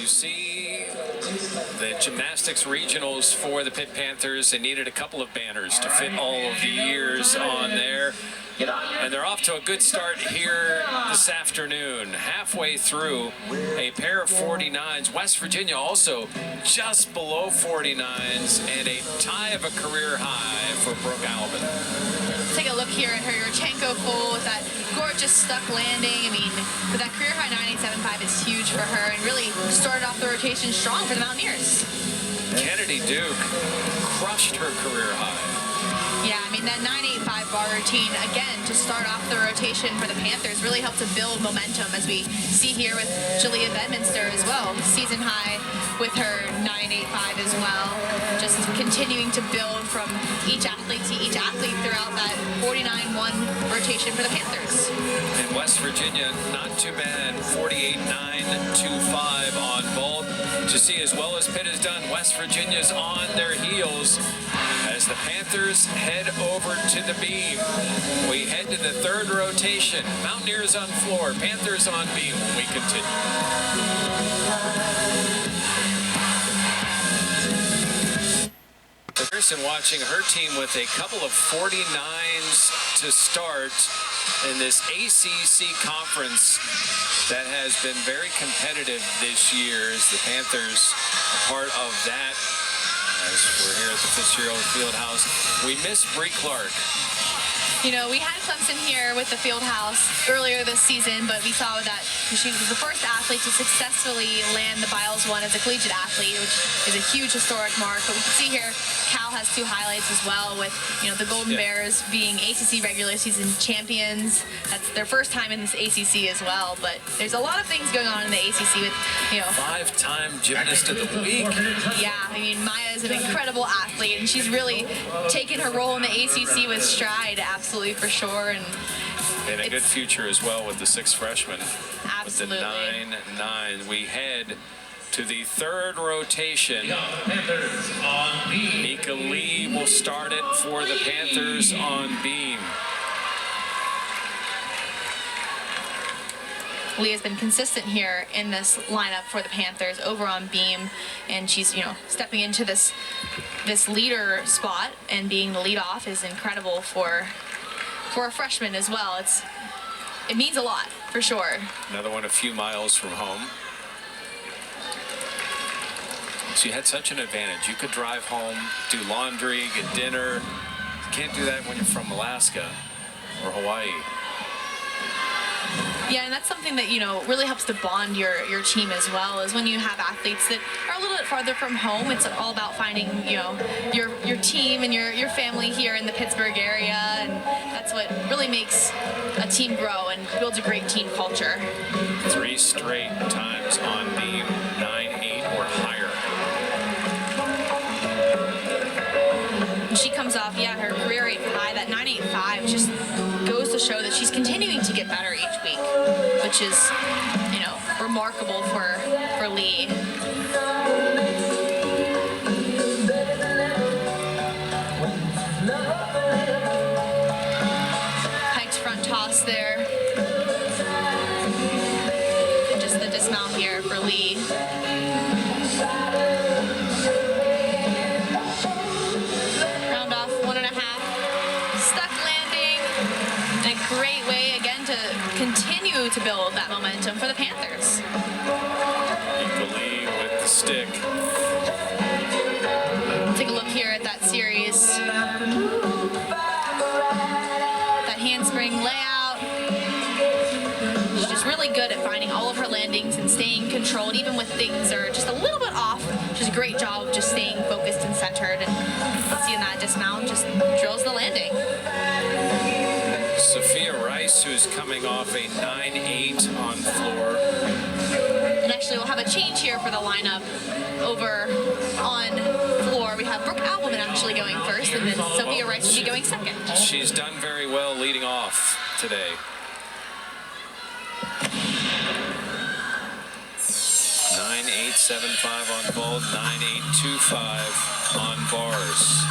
You see the gymnastics regionals for the Pitt Panthers. They needed a couple of banners to fit all of the years on there. And they're off to a good start here this afternoon. Halfway through a pair of 49s. West Virginia also just below 49s, and a tie of a career high for Brooke Albin. Take a look here at her Yurchenko full with that gorgeous stuck landing. I mean, but that career high 9.875 is huge for her, and really started off the rotation strong for the Mountaineers. Kennedy Duke crushed her career high. Yeah, I mean, that 9.85 bar routine, again, to start off the rotation for the Panthers, really helped to build momentum, as we see here with Jalea Bedminster as well. Season high with her 9.85 as well. Just continuing to build from each athlete to each athlete throughout that 49-1 rotation for the Panthers. And West Virginia, not too bad, 48.925 on vault. To see, as well as Pitt has done, West Virginia's on their heels as the Panthers head over to the beam. We head to the third rotation. Mountaineers on floor, Panthers on beam when we continue. Pearson watching her team with a couple of 49s to start in this ACC conference that has been very competitive this year, as the Panthers are part of that. As we're here at the Fitzgerald Fieldhouse, we miss Bree Clark. You know, we had Clemson here with the Fieldhouse earlier this season, but we saw that she was the first athlete to successfully land the Biles 1 as a collegiate athlete, which is a huge historic mark. But we can see here, Cal has two highlights as well, with, you know, the Golden Bears being ACC regular season champions. That's their first time in this ACC as well. But there's a lot of things going on in the ACC with, you know, five-time gymnast of the week. Yeah, I mean, Maya is an incredible athlete, and she's really taken her role in the ACC with stride, absolutely, for sure. And a good future as well with the six freshmen. Absolutely. With the 9-9. We head to the third rotation. Nika Lee will start it for the Panthers on beam. Lee has been consistent here in this lineup for the Panthers over on beam, and she's, you know, stepping into this leader spot, and being the lead off is incredible for a freshman as well. It means a lot, for sure. Another one a few miles from home. So you had such an advantage. You could drive home, do laundry, get dinner. You can't do that when you're from Alaska or Hawaii. Yeah, and that's something that, you know, really helps to bond your team as well, is when you have athletes that are a little bit farther from home. It's all about finding, you know, your team and your family here in the Pittsburg area, and that's what really makes a team grow and builds a great team culture. 3 straight times on beam, 9-8 or higher. She comes off, yeah, her career rate high, that 9.85 just goes to show that she's continuing to get better each week, which is, you know, remarkable for Lee. Piked front toss there. And just the dismount here for Lee. Round off 1.5. Stuck landing. And a great way, again, to continue to build that momentum for the Panthers. Lee with the stick. Take a look here at that series. That handspring layout. She's just really good at finding all of her landings and staying controlled, even when things are just a little bit off. She does a great job of just staying focused and centered. And seeing that dismount, just drills the landing. Sophia Rice, who's coming off a 9-8 on floor. And actually, we'll have a change here for the lineup. Over on floor, we have Brooke Albin actually going first, and then Sophia Rice will be going second. She's done very well leading off today. 9.875 on vault, 9.825 on bars.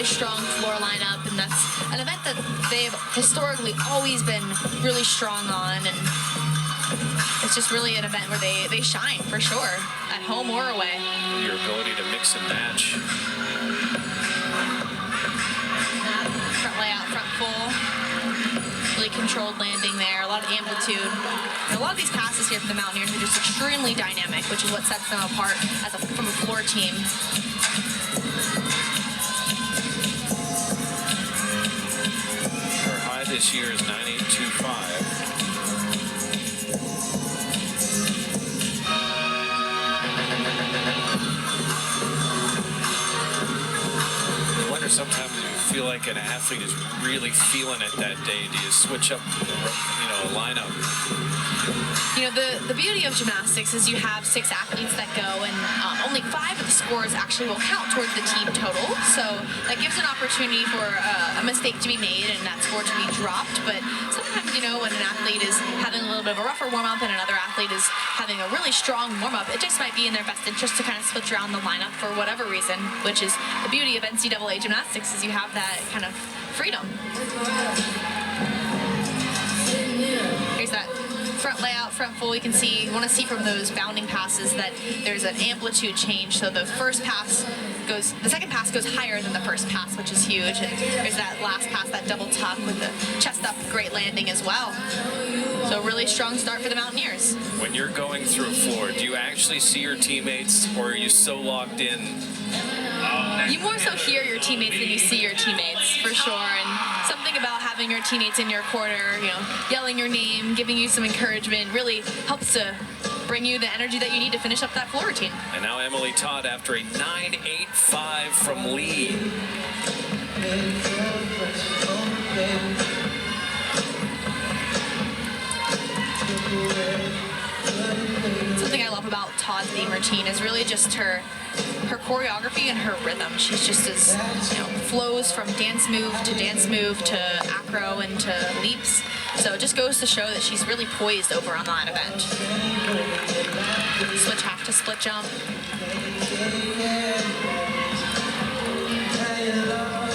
really strong floor lineup, and that's an event that they've historically always been really strong on, and it's just really an event where they shine for sure, at home or away. Your ability to mix and match. Front layout, front full. Really controlled landing there, a lot of amplitude. And a lot of these passes here from the Mountaineers are just extremely dynamic, which is what sets them apart from a floor team. Her high this year is 9.825. Sometimes you feel like an athlete is really feeling it that day. Do you switch up, a lineup? You know, the beauty of gymnastics is you have 6 athletes that go, and only 5 of the scores actually will count towards the team total. So that gives an opportunity for a mistake to be made and that score to be dropped. But sometimes, when an athlete is having a little bit of a rougher warm-up and another athlete is having a really strong warm-up, it just might be in their best interest to kind of switch around the lineup for whatever reason, which is the beauty of NCAA gymnastics, is you have that kind of freedom. Here's that front layout, front full. You want to see from those bounding passes that there's an amplitude change. So the second pass goes higher than the first pass, which is huge. And there's that last pass, that double tuck with the chest up, great landing as well. So a really strong start for the Mountaineers. When you're going through a floor, do you actually see your teammates, or are you so locked in? You more so hear your teammates than you see your teammates, for sure. And something about having your teammates in your corner, yelling your name, giving you some encouragement, really helps to bring you the energy that you need to finish up that floor routine. And now Emily Todd after a 9.85 from Lee. Something I love about Todd's beam routine is really just her choreography and her rhythm. She's just as, flows from dance move to acro and to leaps. So it just goes to show that she's really poised over on that event. Switch half to split jump.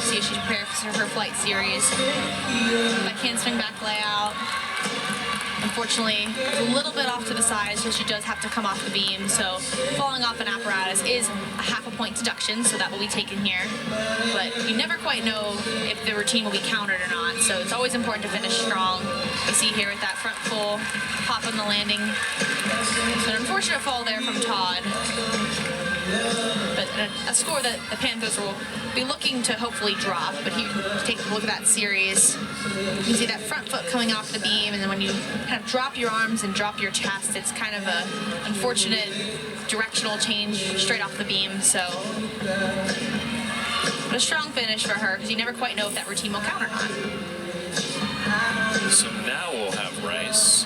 See if she's prepared for her flight series. Backhand swing back layout. Unfortunately, a little bit off to the side, so she does have to come off the beam. So falling off an apparatus is a half a point deduction, so that will be taken here. But you never quite know if the routine will be countered or not, so it's always important to finish strong. You see here with that front full, pop on the landing. So an unfortunate fall there from Todd. But a score that the Panthers will be looking to hopefully drop. But here, take a look at that series. You can see that front foot coming off the beam, and then when you kind of drop your arms and drop your chest, it's kind of a unfortunate directional change straight off the beam. So, but a strong finish for her, because you never quite know if that routine will count or not. So now we'll have Rice.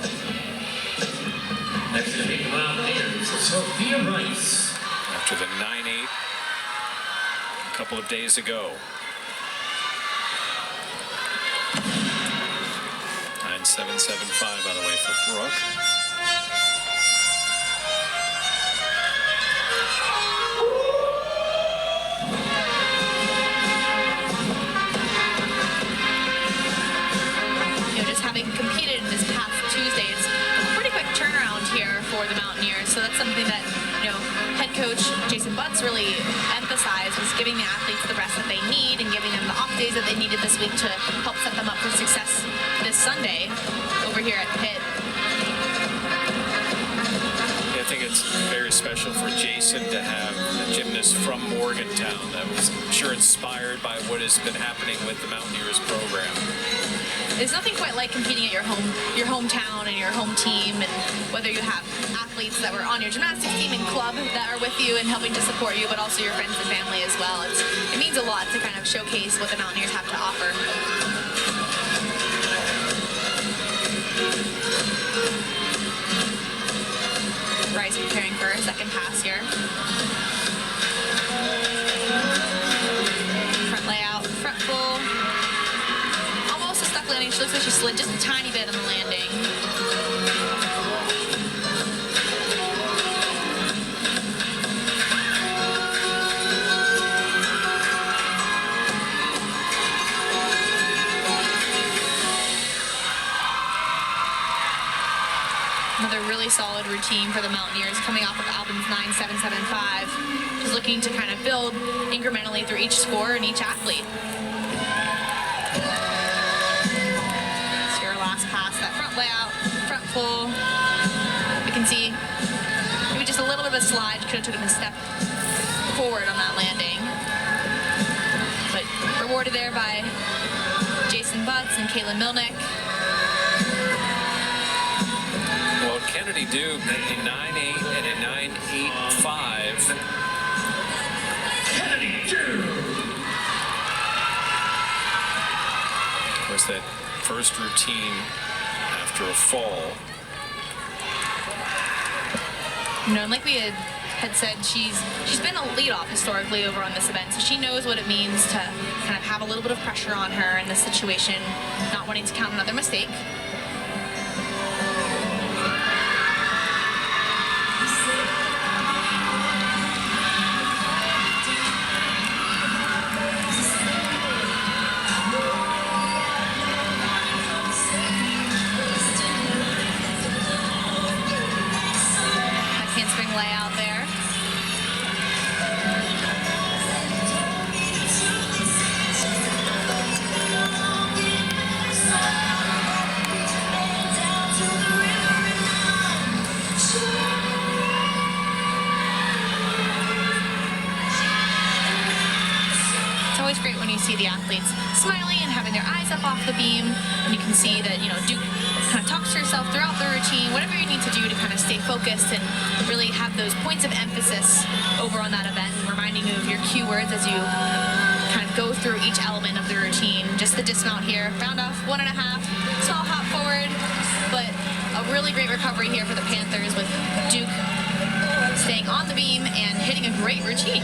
Next to the Mountaineers, Sophia Rice. After the 9.8 a couple of days ago. 9.775, by the way, for Brooke. Just having competed in this past Tuesday, it's a pretty quick turnaround here for the Mountaineers. So that's something that, head coach Jason Butts really emphasized, was giving the athletes the rest that they need and giving them the off days that they needed this week to help set them up for success this Sunday over here at Pitt. I think it's very special for Jason to have a gymnast from Morgantown that was, I'm sure, inspired by what has been happening with the Mountaineers program. There's nothing quite like competing at your hometown and your home team, and whether you have athletes that were on your gymnastics team and club that are with you and helping to support you, but also your friends and family as well. It means a lot to kind of showcase what the Mountaineers have to offer. Rice preparing for a second pass here. Front layout, front full. Almost a stuck landing. She looks like she slid just a tiny bit on the landing. routine for the Mountaineers coming off of Albin's 9.775. Just looking to kind of build incrementally through each score and each athlete. So your last pass, that front layout, front pull. We can see maybe just a little bit of a slide. Could have taken a step forward on that landing. But rewarded there by Jason Butts and Kaylin Milnick. Well, Kennedy Duke, a 9.8 and a 9.85. Kennedy Duke. Of course, that first routine after a fall. You know, and like we had said, she's been a leadoff historically over on this event, so she knows what it means to kind of have a little bit of pressure on her in this situation, not wanting to count another mistake. Layout there. It's always great when you see the athletes smiling and having their eyes up off the beam, and you can see that, you know, Duke kind of talks to herself throughout the routine, whatever you need to do to kind of stay focused and really have those points of emphasis over on that event, and reminding you of your cue words as you kind of go through each element of the routine. Just the dismount here, round off 1.5, small hop forward, but a really great recovery here for the Panthers with Duke staying on the beam and hitting a great routine.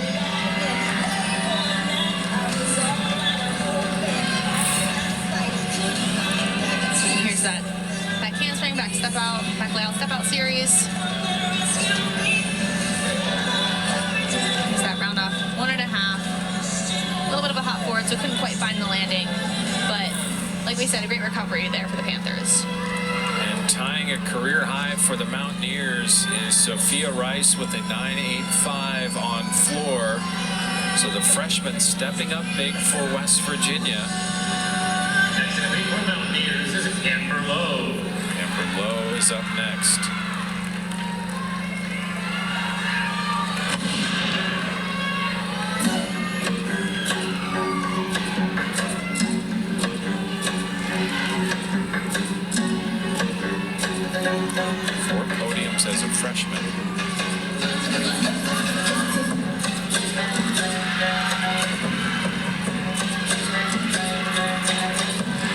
That handspring, back step out, back layout, step out series. Is that round off 1.5. A little bit of a hop forward, so couldn't quite find the landing. But like we said, a great recovery there for the Panthers. And tying a career high for the Mountaineers is Sophia Rice with a 9.85 on floor. So the freshman stepping up big for West Virginia. Next athlete for Mountaineers is Amber Lowe. Amber Lowe is up next. Four podiums as a freshman.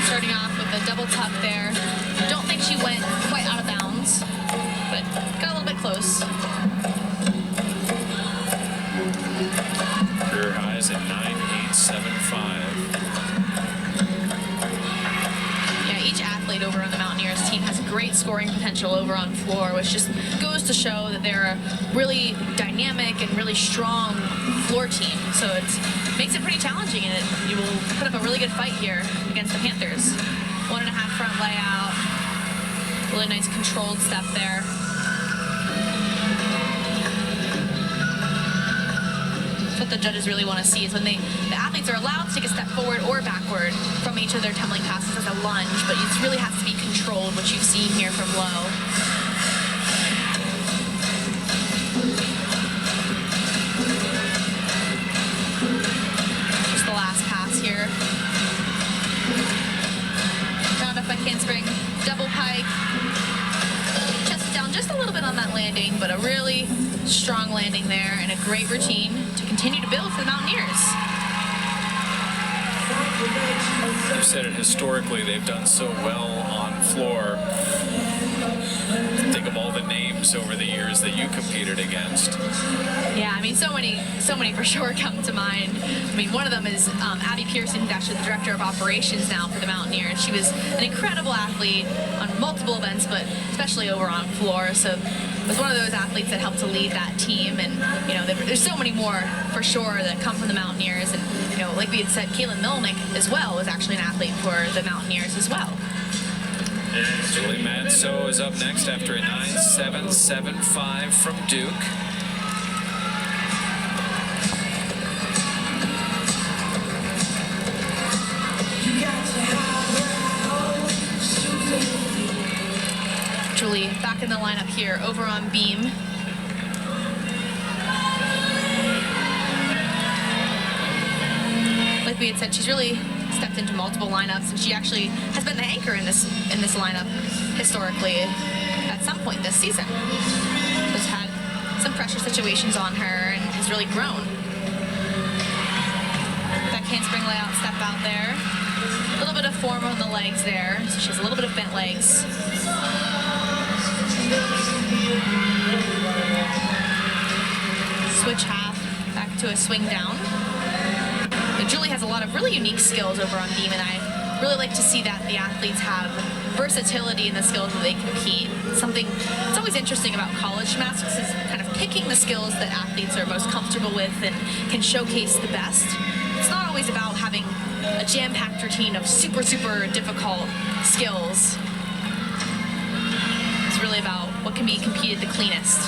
Starting off with a double tuck there. Don't think she went quite out of bounds, but got a little bit close. Career highs at 9.875. Yeah, each athlete over on the Mountaineers team has great scoring potential over on floor, which just goes to show that they're a really dynamic and really strong floor team. So it makes it pretty challenging, and you will put up a really good fight here against the Panthers. 1.5 front layout. Really nice controlled step there. That's what the judges really want to see, is when the athletes are allowed to take a step forward or backward from each of their tumbling passes as a lunge, but it really has to be controlled, which you've seen here from Lowe. Just the last pass here. Round up by handspring, double pike. Chest down just a little bit on that landing, but a really strong landing there and a great routine to continue to build for the Mountaineers. You said it historically, they've done so well on floor. Think of all the names over the years that you competed against. Yeah, I mean, so many for sure come to mind. I mean, one of them is Abby Pearson, who's actually the director of operations now for the Mountaineers. She was an incredible athlete on multiple events, but especially over on floor. So was one of those athletes that helped to lead that team. And, you know, there's so many more for sure that come from the Mountaineers. And, you know, like we had said, Kaylin Milnick as well was actually an athlete for the Mountaineers as well. Julie Matzo is up next after a 9.775 from Duke. Julie back in the lineup here, over on beam. Like we had said, she's really stepped into multiple lineups, and she actually has been the anchor in this lineup historically at some point this season. Has had some pressure situations on her and has really grown. Back handspring layout, step out there. A little bit of form on the legs there, so she has a little bit of bent legs. Switch half, back to a swing down. And Julie has a lot of really unique skills over on beam, and I really like to see that the athletes have versatility in the skills that they compete. Something that's always interesting about college gymnastics is kind of picking the skills that athletes are most comfortable with and can showcase the best. It's not always about having a jam-packed routine of super, super difficult skills. It's really about what can be competed the cleanest.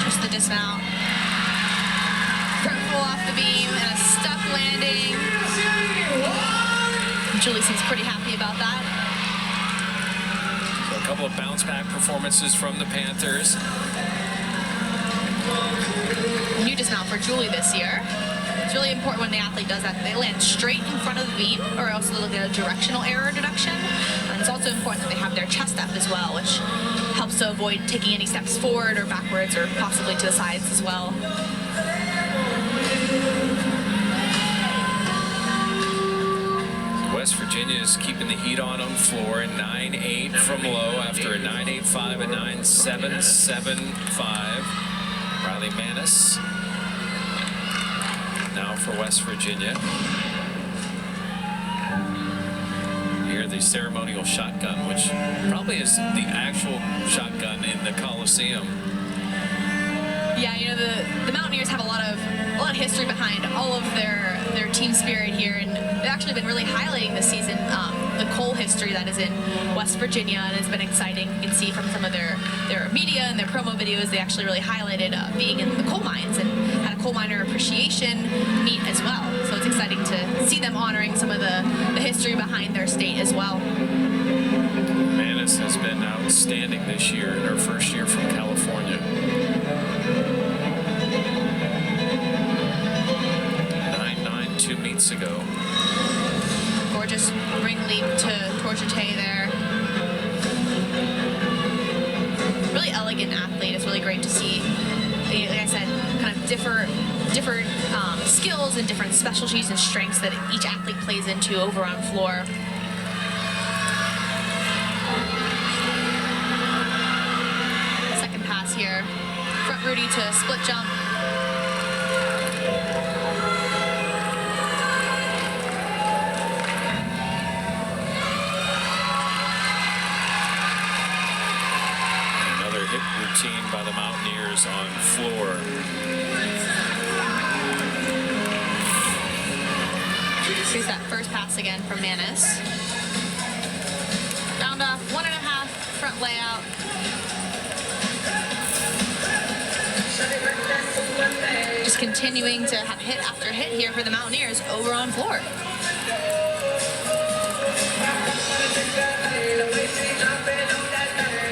Just the dismount. Front full off the beam and a stuck landing. Julie seems pretty happy about that. So a couple of bounce back performances from the Panthers. New dismount for Julie this year. It's really important when the athlete does that, they land straight in front of the beam, or else they'll get a directional error deduction. And it's also important that they have their chest up as well, which helps to avoid taking any steps forward or backwards or possibly to the sides as well. West Virginia is keeping the heat on floor, 9.8 from low after a 9.85 and 9.775. Riley Manis now for West Virginia. Here the ceremonial shotgun, which probably is the actual shotgun in the Coliseum. Yeah, you know, the Mountaineers have a lot of history behind all of their team spirit here, and they've actually been really highlighting this season the coal history that is in West Virginia, and it's been exciting. You can see from some of their media and their promo videos, they actually really highlighted being in the coal mines and had a coal miner appreciation meet as well. So it's exciting to see them honoring some of the history behind their state as well. Manis has been outstanding this year in her first year from California. 2 meets ago. Gorgeous ring leap to Torchete there. Really elegant athlete. It's really great to see, like I said, kind of different skills and different specialties and strengths that each athlete plays into over on floor. Second pass here. Front Rudy to split jump. Routine by the Mountaineers on floor. Here's that first pass again from Manis. Round off, 1.5 front layout. Just continuing to have hit after hit here for the Mountaineers over on floor.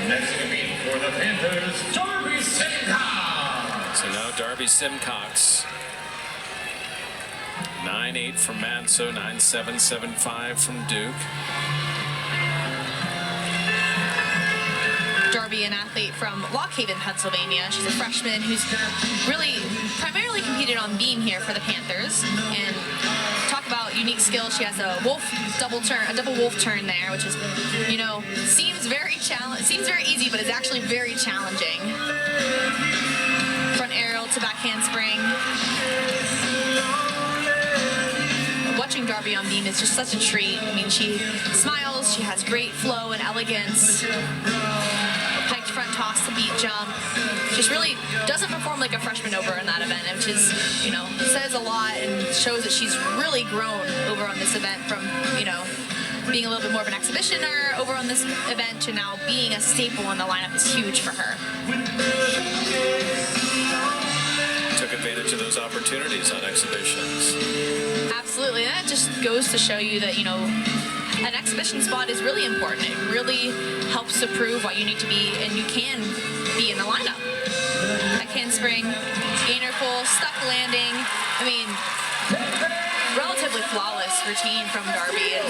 Next competing for the Panthers, Darby Simcox. So now Darby Simcox. 9.8 from Matzo, 9.775 from Duke. Darby, an athlete from Lock Haven, Pennsylvania. She's a freshman who's really primarily competed on beam here for the Panthers. And talk about unique skills. She has a double wolf turn there, which is, you know, seems very easy, but it's actually very challenging. Front aerial to back handspring. What watching Darby on beam is just such a treat. I mean, she smiles, she has great flow and elegance. Piked front toss to beat jump. Just really doesn't perform like a freshman over in that event, which is, you know, says a lot and shows that she's really grown over on this event from, you know, being a little bit more of an exhibitioner over on this event to now being a staple in the lineup is huge for her. Took advantage of those opportunities on exhibitions. Absolutely, and that just goes to show you that, you know, an exhibition spot is really important. It really helps to prove why you need to be and you can be in the lineup. Backhand spring, gainer full, stuck landing. I mean, relatively flawless routine from Darby, and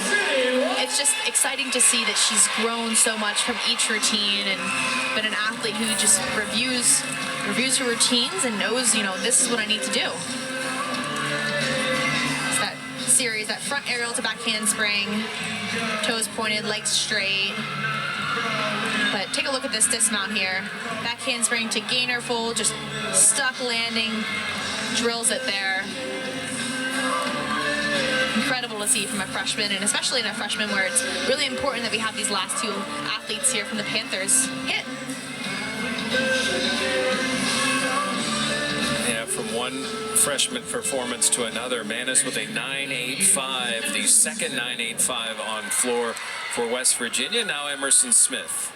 it's just exciting to see that she's grown so much from each routine and been an athlete who just reviews her routines and knows, you know, this is what I need to do. It's that series, that front aerial to backhand spring, toes pointed, legs straight. But take a look at this dismount here. Backhand spring to gainer full, just stuck landing, drills it there. Incredible to see from a freshman, and especially in a freshman where it's really important that we have these last two athletes here from the Panthers hit. Yeah, from one freshman performance to another, Manis with a 9.85, the second 9.85 on floor for West Virginia. Now Emerson Smith.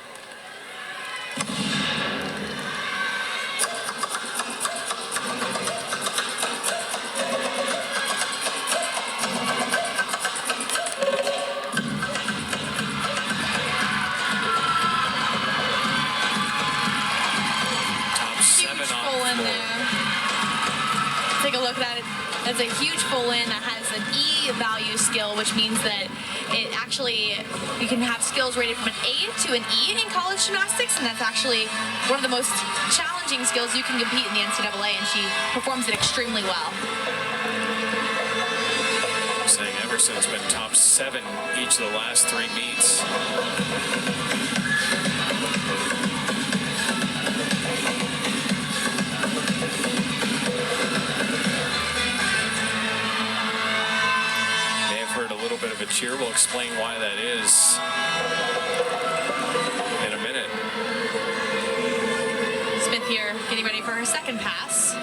Take a look at it. That's a huge full in that has an E value skill, which means that it actually, you can have skills rated from an A to an E in college gymnastics, and that's actually one of the most challenging skills you can compete in the NCAA, and she performs it extremely well. Saying Emerson's been top 7 each of the last 3 meets. Bit of a cheer. We'll explain why that is in a minute. Smith here getting ready for her second pass.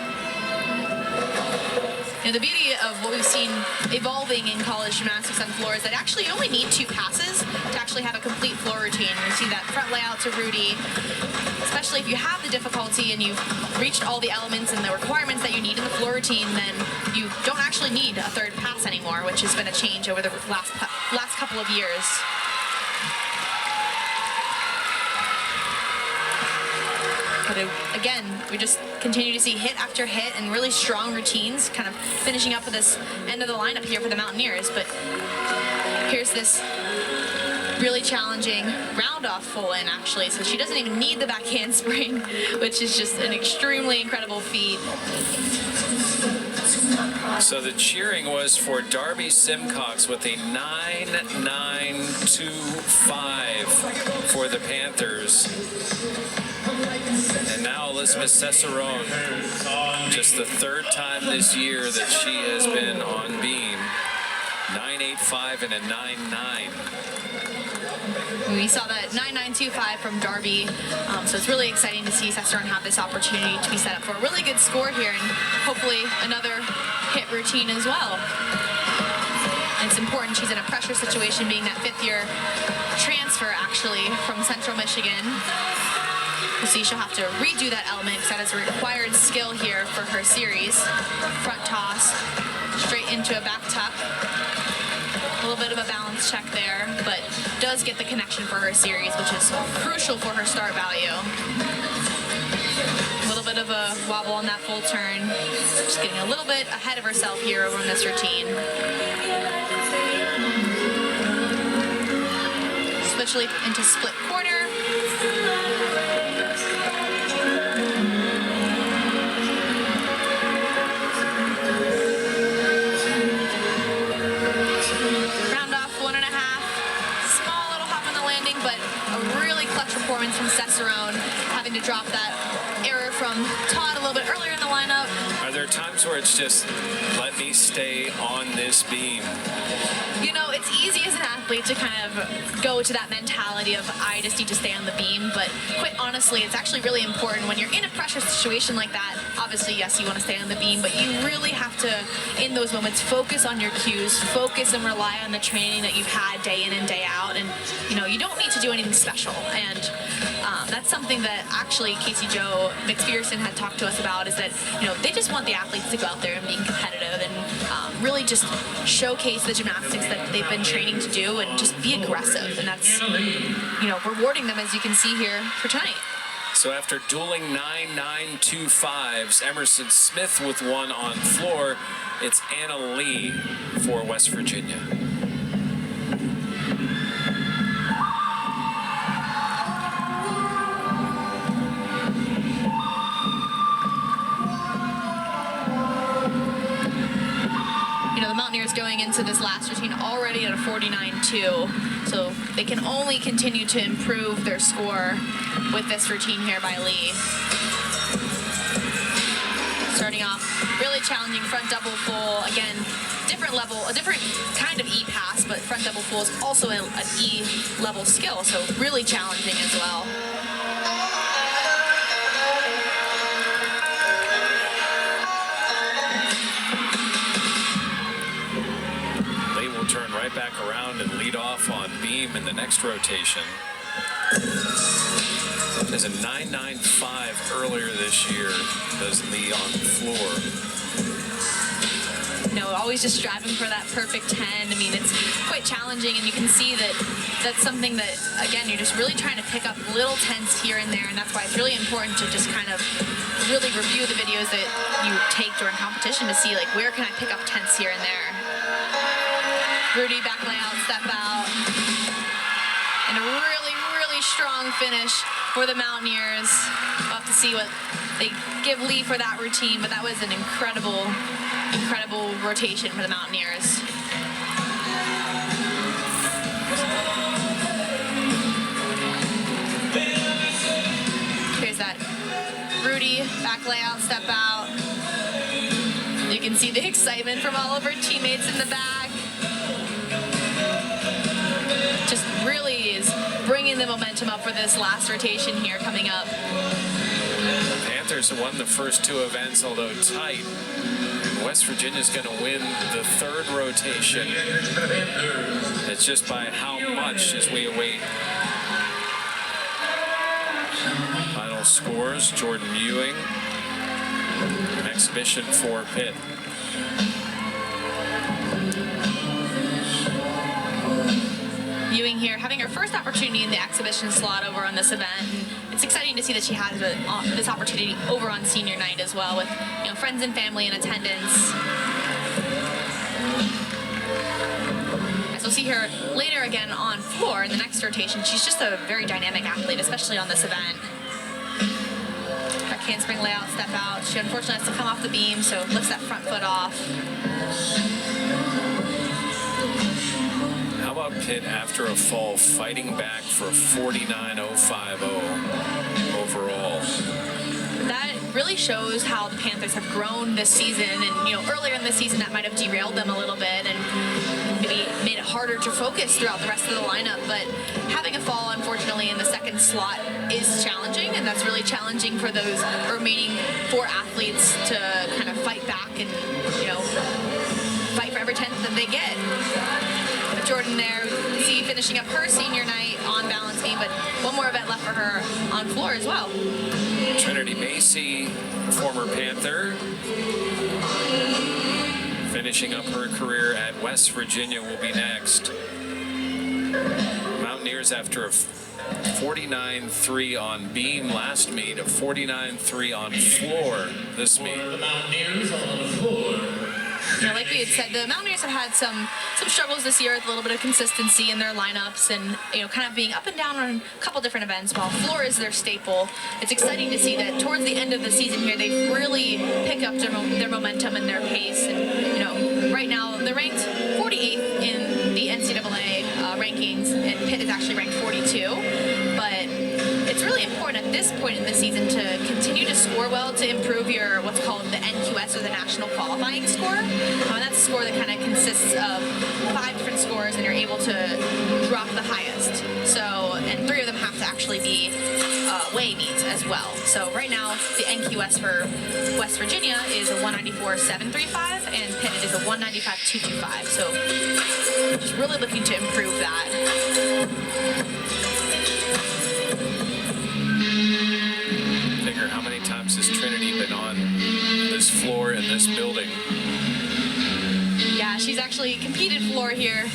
You know, the beauty of what we've seen evolving in college gymnastics on floor is that actually you only need 2 passes to actually have a complete floor routine. You see that front layout to Rudy, especially if you have the difficulty and you've reached all the elements and the requirements that you need in the floor routine, then you don't actually need a third pass anymore, which has been a change over the last couple of years. But again, we just continue to see hit after hit and really strong routines, kind of finishing up with this end of the lineup here for the Mountaineers. But here's this really challenging round-off full in, actually, so she doesn't even need the backhand spring, which is just an extremely incredible feat. So the cheering was for Darby Simcox with a 9.925 for the Panthers. And now Elizabeth Cicerone, just the 3rd time this year that she has been on beam. 9.85 and a 9.9. We saw that 9.925 from Darby, so it's really exciting to see Cicerone have this opportunity to be set up for a really good score here and hopefully another hit routine as well. And it's important she's in a pressure situation, being that 5th-year transfer actually from Central Michigan. You see she'll have to redo that element because that is a required skill here for her series. Front toss, straight into a back tuck. A little bit of a balance check there, but does get the connection for her series, which is crucial for her start value. A little bit of a wobble on that full turn. Just getting a little bit ahead of herself here over in this routine. Switch leap into split quarter. Performance from Cicerone, having to drop that error from Todd a little bit earlier in the lineup. Are there there are times where it's just, let me stay on this beam. You know, it's easy as an athlete to kind of go to that mentality of, I just need to stay on the beam, but quite honestly, it's actually really important when you're in a pressure situation like that. Obviously, yes, you want to stay on the beam, but you really have to, in those moments, focus on your cues, focus and rely on the training that you've had day in and day out, and, you know, you don't need to do anything special, and that's something that actually Casey Jo McPherson had talked to us about, is that, you know, they just want the athletes to go out there and be competitive and really just showcase the gymnastics that they've been training to do and just be aggressive, and that's, you know, rewarding them, as you can see here for tonight. So after dueling 9.925s, Emerson Smith with one on floor, it's Anna Lee for West Virginia. The Mountaineers going into this last routine already at a 49.2, so they can only continue to improve their score with this routine here by Lee. Starting off really challenging front double full, again, different level, a different kind of E pass, but front double full is also an E level skill, so really challenging as well. Turn right back around and lead off on beam in the next rotation. There's a 9.95 earlier this year, does Lee on the floor. You know, always just striving for that perfect 10. I mean, it's quite challenging, and you can see that that's something that, again, you're just really trying to pick up little 10s here and there, and that's why it's really important to just kind of really review the videos that you take during competition to see, like, where can I pick up 10s here and there. Rudy back layout, step out, and a really, really strong finish for the Mountaineers. We'll have to see what they give Lee for that routine, but that was an incredible, incredible rotation for the Mountaineers. Here's that Rudy back layout, step out. You can see the excitement from all of her teammates in the back. Just really is bringing the momentum up for this last rotation here coming up. The Panthers won the first two events, although tight. West Virginia's going to win the third rotation. It's just by how much as we await final scores. Jordan Ewing, an exhibition for Pitt. Ewing here having her first opportunity in the exhibition slot over on this event. And it's exciting to see that she has this opportunity over on senior night as well, with, you know, friends and family in attendance. As we'll see her later again on floor in the next rotation, she's just a very dynamic athlete, especially on this event. Back handspring layout, step out. She unfortunately has to come off the beam, so lifts that front foot off. How about Pitt after a fall fighting back for 49.050 overall? That really shows how the Panthers have grown this season, and, you know, earlier in the season that might have derailed them a little bit and maybe made it harder to focus throughout the rest of the lineup, but having a fall, unfortunately, in the second slot is challenging, and that's really challenging for those remaining 4 athletes to kind of fight back and, you know, fight for every 10th that they get. Jordan there, see finishing up her senior night on balance beam, but one more event left for her on floor as well. Trinity Macy, former Panther, finishing up her career at West Virginia, will be next. Mountaineers after a 49.3 on beam last meet, a 49.3 on floor this meet. The Mountaineers on the floor. You know, like we had said, the Mountaineers have had some struggles this year with a little bit of consistency in their lineups and, you know, kind of being up and down on a couple different events, while floor is their staple. It's exciting to see that towards the end of the season here, they've really picked up their momentum and their pace. And, you know, right now they're ranked 48th in the NCAA rankings, and Pitt is actually ranked 42. But it's really important at this this point in the season to continue to score well to improve your what's called the NQS, or the National Qualifying Score. That's a score that kind of consists of 5 different scores, and you're able to drop the highest. So, and 3 of them have to actually be weigh meets as well. So right now, the NQS for West Virginia is a 194.735, and Pitt is a 195.225. So just really looking to improve that. Figure how many times has Trinity been on this floor in this building? Yeah, she's actually competed floor here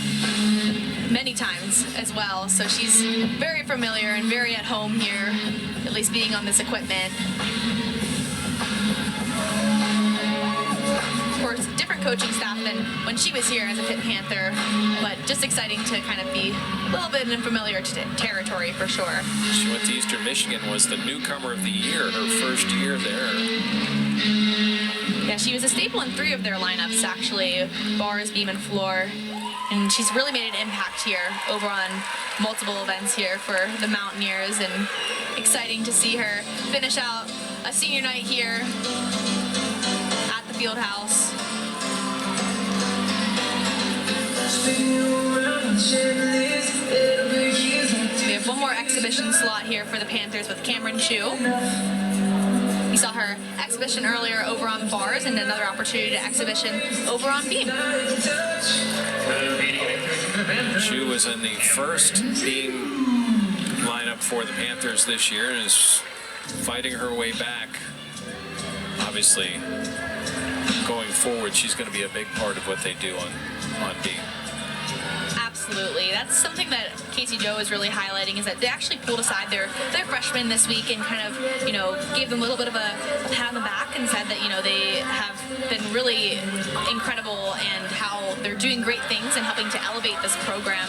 many times as well, so she's very familiar and very at home here, at least being on this equipment. Of course, different coaching staff than when she was here as a Pitt Panther, but just exciting to kind of be a little bit in familiar territory for sure. She went to Eastern Michigan, was the newcomer of the year, her first year there. Yeah, she was a staple in 3 of their lineups, actually, bars, beam, and floor. And she's really made an impact here over on multiple events here for the Mountaineers, and exciting to see her finish out a senior night here at the field house. We have one more exhibition slot here for the Panthers with Cameron Chu. We saw her exhibition earlier over on bars, and another opportunity to exhibition over on beam. Chu was in the first beam lineup for the Panthers this year and is fighting her way back. Obviously, going forward, she's going to be a big part of what they do on beam. Absolutely. That's something that Casey Joe is really highlighting, is that they actually pulled aside their freshmen this week and kind of, gave them a little bit of a pat on the back and said that, they have been really incredible and how they're doing great things and helping to elevate this program.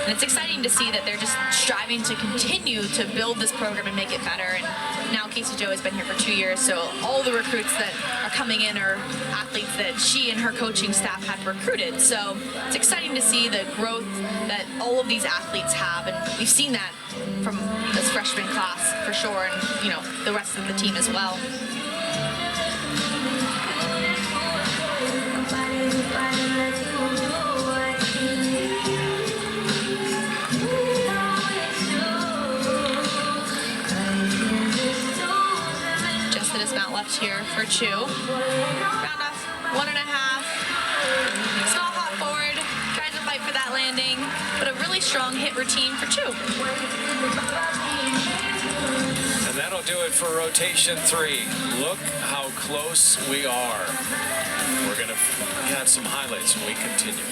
And it's exciting to see that they're just striving to continue to build this program and make it better. And now Casey Joe has been here for 2 years, so all the recruits that are coming in are athletes that she and her coaching staff had recruited. So it's exciting to see the growth that all of these athletes have, and we've seen that from this freshman class for sure, and the rest of the team as well. Just the dismount left here for Chu. Round off 1.5. Small hop forward. Tries to fight for that landing, but a really strong hit routine for Chu. And that'll do it for rotation 3. Look how close we are. We're going to have some highlights when we continue.